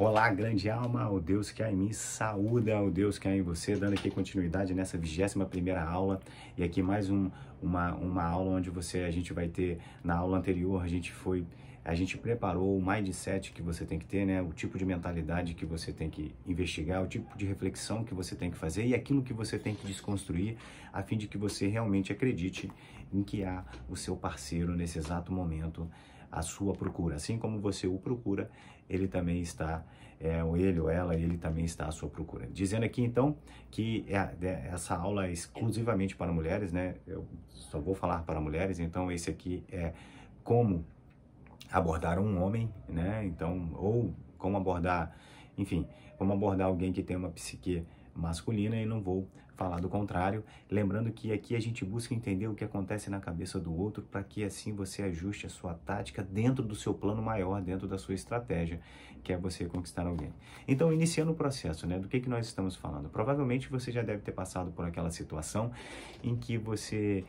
Olá, grande alma, o Deus que há em mim saúda, o Deus que há em você, dando aqui continuidade nessa 21ª aula, e aqui mais uma aula onde a gente vai ter, na aula anterior, a gente preparou o mindset que você tem que ter, né? O tipo de mentalidade que você tem que investigar, o tipo de reflexão que você tem que fazer e aquilo que você tem que desconstruir, a fim de que você realmente acredite em que há o seu parceiro nesse exato momento, a sua procura. Assim como você o procura, ele também está, ou ele ou ela, ele também está à sua procura. Dizendo aqui então que essa aula é exclusivamente para mulheres, né? Eu só vou falar para mulheres, então esse aqui é como abordar um homem, né? Então, ou como abordar, enfim, como abordar alguém que tem uma psique masculina, e não vou falar do contrário. Lembrando que aqui a gente busca entender o que acontece na cabeça do outro para que assim você ajuste a sua tática dentro do seu plano maior, dentro da sua estratégia, que é você conquistar alguém. Então, iniciando o processo, né? Do que nós estamos falando? Provavelmente você já deve ter passado por aquela situação em que você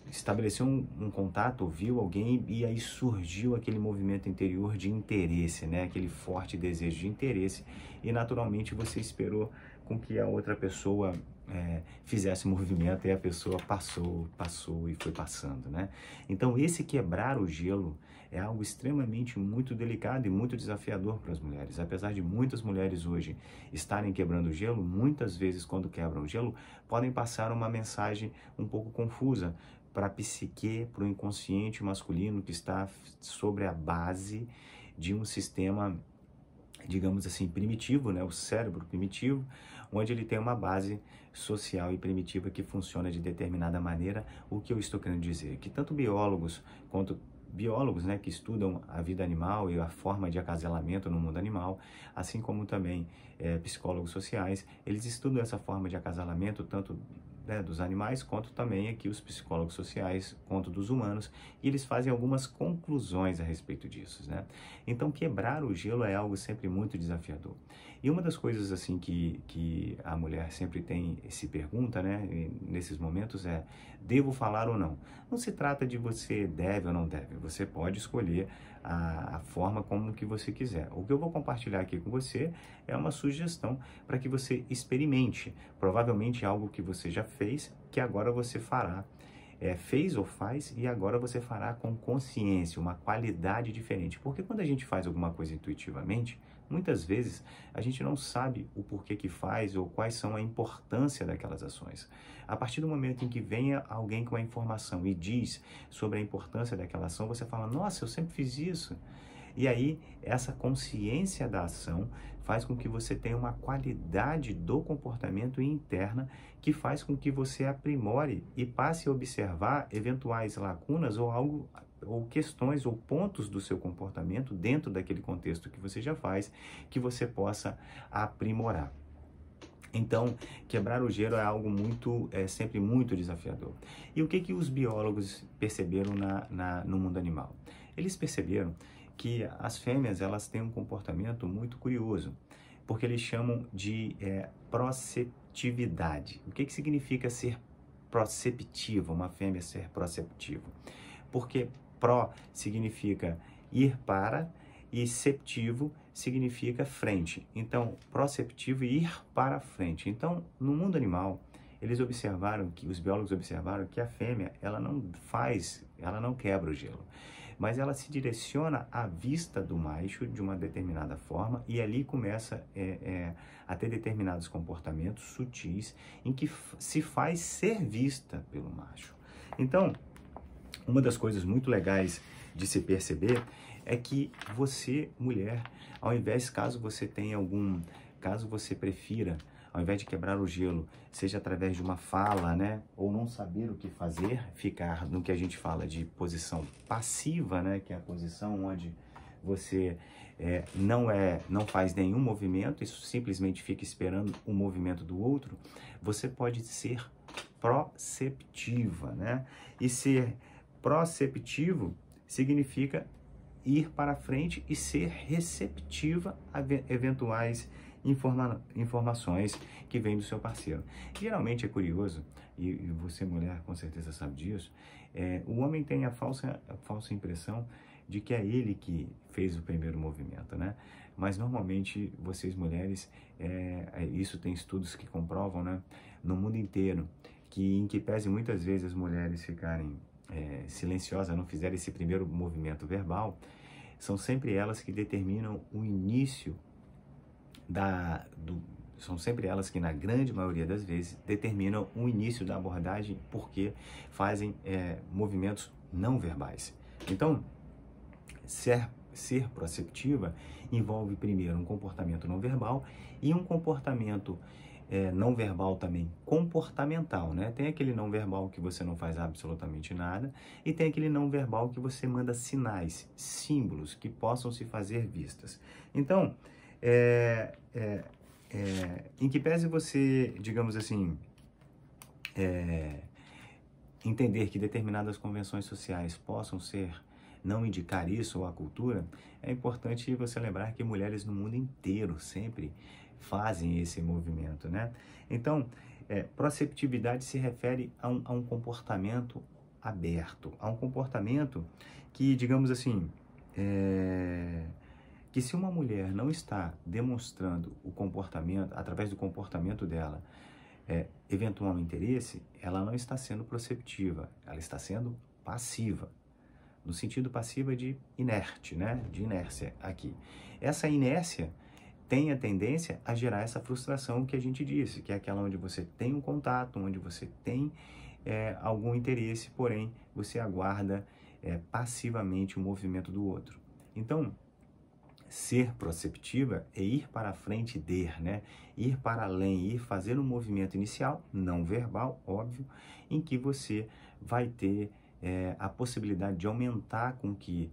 estabeleceu um contato, viu alguém e aí surgiu aquele movimento interior de interesse, né? Aquele forte desejo de interesse, e naturalmente você esperou com que a outra pessoa fizesse o movimento, e a pessoa passou e foi passando, né? Então esse quebrar o gelo é algo extremamente muito delicado e muito desafiador para as mulheres. Apesar de muitas mulheres hoje estarem quebrando o gelo, muitas vezes quando quebram o gelo podem passar uma mensagem um pouco confusa para a psique, para o inconsciente masculino, que está sobre a base de um sistema, digamos assim, primitivo, né? O cérebro primitivo, onde ele tem uma base social e primitiva que funciona de determinada maneira. O que eu estou querendo dizer? Que tanto biólogos quanto biólogos, né, que estudam a vida animal e a forma de acasalamento no mundo animal, assim como também psicólogos sociais, eles estudam essa forma de acasalamento tanto dos animais, quanto também aqui os psicólogos sociais, quanto dos humanos, e eles fazem algumas conclusões a respeito disso, né? Então, quebrar o gelo é algo sempre muito desafiador. E uma das coisas assim que a mulher sempre se pergunta, né, nesses momentos é: devo falar ou não? Não se trata de você deve ou não deve, você pode escolher a forma como que você quiser. O que eu vou compartilhar aqui com você é uma sugestão para que você experimente, provavelmente algo que você já fez, que agora você fará. Fez ou faz, e agora você fará com consciência, uma qualidade diferente. Porque quando a gente faz alguma coisa intuitivamente, muitas vezes a gente não sabe o porquê que faz ou quais são a importância daquelas ações. A partir do momento em que venha alguém com a informação e diz sobre a importância daquela ação, você fala: nossa, eu sempre fiz isso. E aí, essa consciência da ação faz com que você tenha uma qualidade do comportamento interna que faz com que você aprimore e passe a observar eventuais lacunas ou questões ou pontos do seu comportamento dentro daquele contexto que você já faz, que você possa aprimorar. Então, quebrar o gelo é algo sempre muito desafiador. E o que os biólogos perceberam no mundo animal? Eles perceberam que as fêmeas, elas têm um comportamento muito curioso, porque eles chamam de proceptividade. O que significa ser proceptivo, uma fêmea ser proceptivo? Porque pro significa ir para e ceptivo significa frente. Então, proceptivo e ir para frente. Então, no mundo animal, os biólogos observaram que a fêmea, ela não quebra o gelo, mas ela se direciona à vista do macho de uma determinada forma, e ali começa a ter determinados comportamentos sutis em que se faz ser vista pelo macho. Então, uma das coisas muito legais de se perceber é que você, mulher, caso você prefira, ao invés de quebrar o gelo, seja através de uma fala, né, ou não saber o que fazer, ficar no que a gente fala de posição passiva, né, que é a posição onde você não faz nenhum movimento, isso simplesmente fica esperando o movimento do outro, você pode ser proceptiva, né? E ser proceptivo significa ir para frente e ser receptiva a eventuais informações que vêm do seu parceiro. Geralmente é curioso, e você, mulher, com certeza sabe disso, o homem tem a falsa impressão de que é ele que fez o primeiro movimento, né? mas normalmente vocês mulheres, isso tem estudos que comprovam, né, no mundo inteiro, que em que pese muitas vezes as mulheres ficarem silenciosas, não fizerem esse primeiro movimento verbal, são sempre elas que determinam o início são sempre elas que, na grande maioria das vezes, determinam o início da abordagem porque fazem movimentos não verbais. Então, ser proceptiva envolve primeiro um comportamento não verbal e um comportamento não verbal também comportamental, né? Tem aquele não verbal que você não faz absolutamente nada e tem aquele não verbal que você manda sinais, símbolos que possam se fazer vistas. Então, em que pese você, digamos assim, entender que determinadas convenções sociais possam não indicar isso ou a cultura, é importante você lembrar que mulheres no mundo inteiro sempre fazem esse movimento, né? Então, proceptividade se refere a um comportamento aberto, a um comportamento que, digamos assim, que se uma mulher não está demonstrando o comportamento, através do comportamento dela, eventual interesse, ela não está sendo proceptiva, ela está sendo passiva. No sentido passiva de inerte, né? De inércia aqui. Essa inércia tem a tendência a gerar essa frustração que a gente disse, que é aquela onde você tem um contato, onde você tem algum interesse, porém você aguarda passivamente o movimento do outro. Então, ser proceptiva é ir para a frente né? Ir para além, ir fazer um movimento inicial, não verbal, óbvio, em que você vai ter a possibilidade de aumentar com que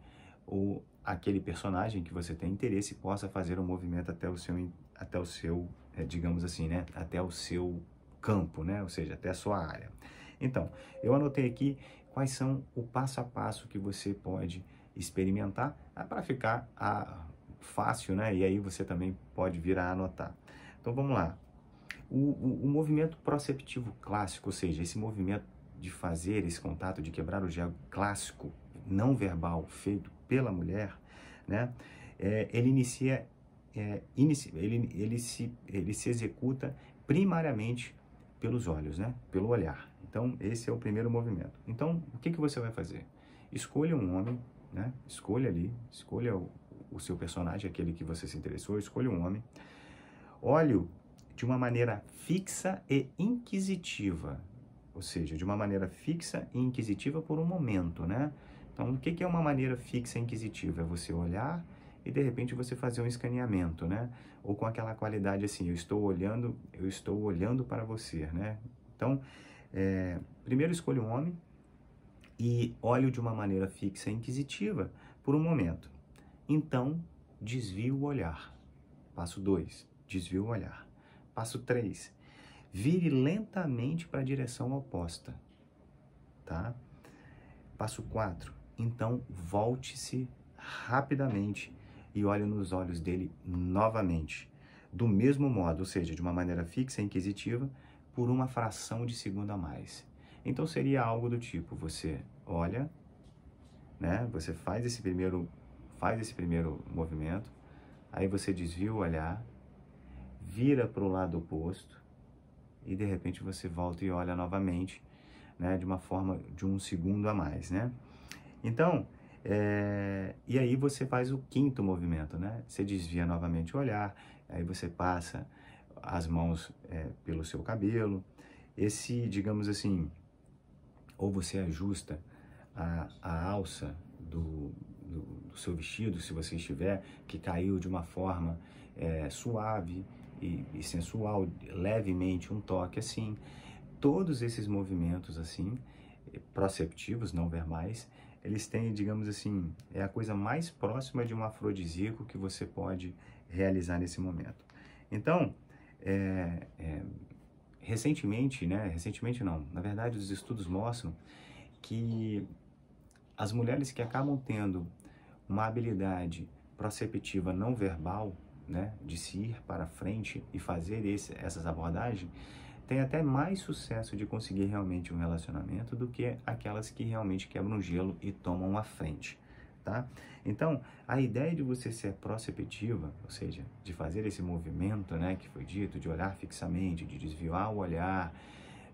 aquele personagem que você tem interesse possa fazer um movimento até o seu digamos assim, né? Até o seu campo, né? Ou seja, até a sua área. Então, eu anotei aqui quais são o passo a passo que você pode experimentar para ficar fácil, né? E aí você também pode vir a anotar. Então, vamos lá. O movimento proceptivo clássico, ou seja, esse movimento de fazer esse contato, de quebrar o gelo clássico, não verbal, feito pela mulher, né? Ele se executa primariamente pelos olhos, né? Pelo olhar. Então, esse é o primeiro movimento. Então, o que você vai fazer? Escolha um homem, né? Escolha o seu personagem, aquele que você se interessou, escolha um homem. Olhe-o de uma maneira fixa e inquisitiva, ou seja, de uma maneira fixa e inquisitiva por um momento, né? Então, o que é uma maneira fixa e inquisitiva? É você olhar e, de repente, você fazer um escaneamento, né? Ou com aquela qualidade assim, eu estou olhando para você, né? Então, primeiro escolha um homem e olhe-o de uma maneira fixa e inquisitiva por um momento. Então, desvie o olhar. Passo 2, desvie o olhar. Passo 3, vire lentamente para a direção oposta, tá? Passo 4, então volte-se rapidamente e olhe nos olhos dele novamente, do mesmo modo, ou seja, de uma maneira fixa e inquisitiva, por uma fração de segundo a mais. Então seria algo do tipo, você olha, né? Você faz esse primeiro movimento, aí você desvia o olhar, vira para o lado oposto e de repente você volta e olha novamente, né, de uma forma de um segundo a mais, né? Então, e aí você faz o quinto movimento, né? Você desvia novamente o olhar, aí você passa as mãos pelo seu cabelo, digamos assim, ou você ajusta a alça do seu vestido, se você estiver, que caiu de uma forma suave e sensual, levemente um toque assim. Todos esses movimentos assim, proceptivos, não verbais, eles têm, digamos assim, é a coisa mais próxima de um afrodisíaco que você pode realizar nesse momento. Então, recentemente não, na verdade os estudos mostram que as mulheres que acabam tendo uma habilidade proceptiva não verbal, né, de se ir para frente e fazer essas abordagens, tem até mais sucesso de conseguir realmente um relacionamento do que aquelas que realmente quebram o gelo e tomam a frente, tá? tá? Então, a ideia de você ser proceptiva, ou seja, de fazer esse movimento, né, que foi dito, de olhar fixamente, de desviar o olhar,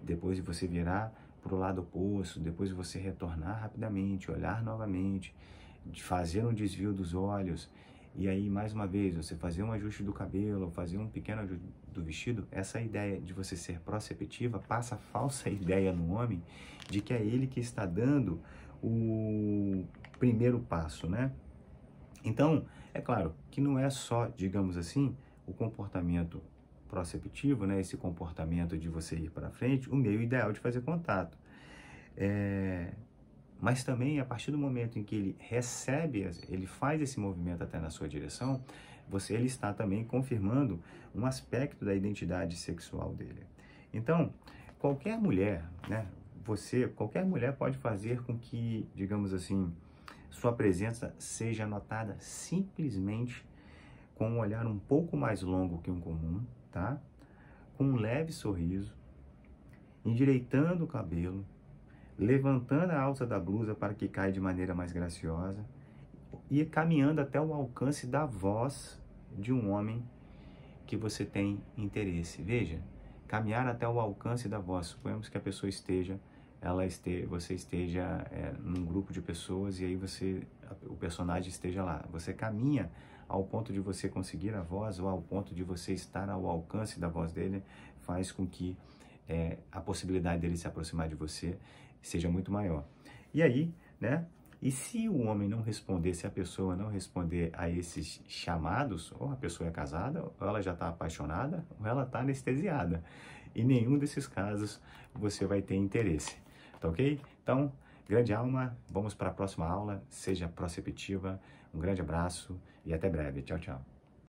depois de você virar para o lado oposto, depois de você retornar rapidamente, olhar novamente, de fazer um desvio dos olhos, e aí, mais uma vez, você fazer um ajuste do cabelo, fazer um pequeno ajuste do vestido, essa ideia de você ser proceptiva passa a falsa ideia no homem de que é ele que está dando o primeiro passo, né? Então, é claro que não é só, digamos assim, o comportamento proceptivo, né? Esse comportamento de você ir para frente, o meio ideal de fazer contato. Mas também, a partir do momento em que ele recebe, ele faz esse movimento até na sua direção, ele está também confirmando um aspecto da identidade sexual dele. Então, qualquer mulher, né, qualquer mulher pode fazer com que, digamos assim, sua presença seja notada simplesmente com um olhar um pouco mais longo que um comum, tá? Com um leve sorriso, endireitando o cabelo, levantando a alça da blusa para que caia de maneira mais graciosa e caminhando até o alcance da voz de um homem que você tem interesse. Veja, caminhar até o alcance da voz. Suponhamos que a pessoa você esteja num grupo de pessoas e aí o personagem esteja lá. Você caminha ao ponto de você conseguir a voz ou ao ponto de você estar ao alcance da voz dele, faz com que a possibilidade dele se aproximar de você seja muito maior. E aí, né? E se o homem não responder, se a pessoa não responder a esses chamados, ou a pessoa é casada, ou ela já está apaixonada, ou ela está anestesiada. Em nenhum desses casos você vai ter interesse, tá ok? Então, grande alma, vamos para a próxima aula, seja proceptiva, um grande abraço e até breve. Tchau, tchau.